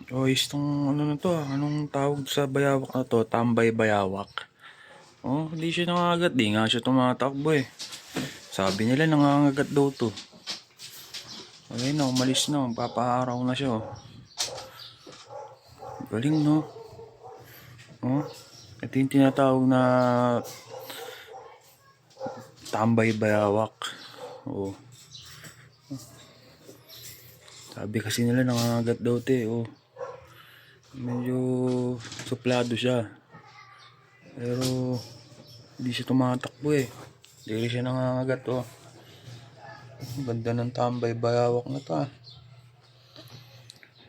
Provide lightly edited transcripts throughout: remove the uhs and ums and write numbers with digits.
Oh, tong ano na 'to, anong tawag sa bayawak na 'to, tambay bayawak. Oh, hindi siya nangangagat, 'di nga siya tumatakbo eh. Sabi nila nangangagat daw 'to. Ayun na, umalis na, magpapaaraw na siya oh. Galing no. Oh, ito yung tinatawag na tambay bayawak. Oh. Sabi kasi nila nangangagat daw 'to eh. Oh. Medyo suplado siya. Pero hindi siya tumatakbo eh. Hindi siya nangangagat oh. Ganda ng tambay bayawak na to ah.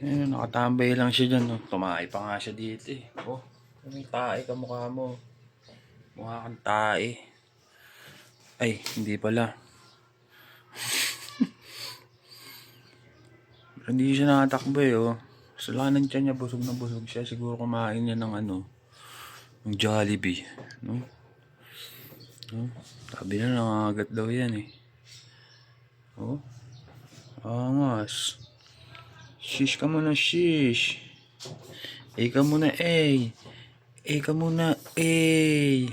Ayun, nakatambay lang siya dyan oh. Tumae pa nga siya dito eh. Oh, may tae ka mukha mo. Mukha kang tae. Ay, hindi pala. Hindi siya nakatakbo eh oh. Sa lanan siya niya, busog na busog siya. Siguro kumain niya ng ano, ng Jollibee. No? No? Sabi na nangangagat daw yan eh. Oh, angas. Shish ka muna, shish. Ka muna, eh. Ka muna, eh.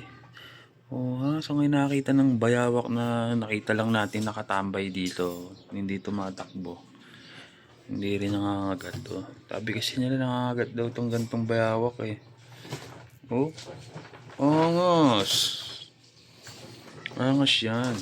Oh, ha? So ngayon nakita ng bayawak na nakita lang natin nakatambay dito. Hindi tumatakbo. Hindi rin nangangagat to. Sabi kasi nila nangangagat daw tong gantong bayawak eh. Oh, angas. Angas yan.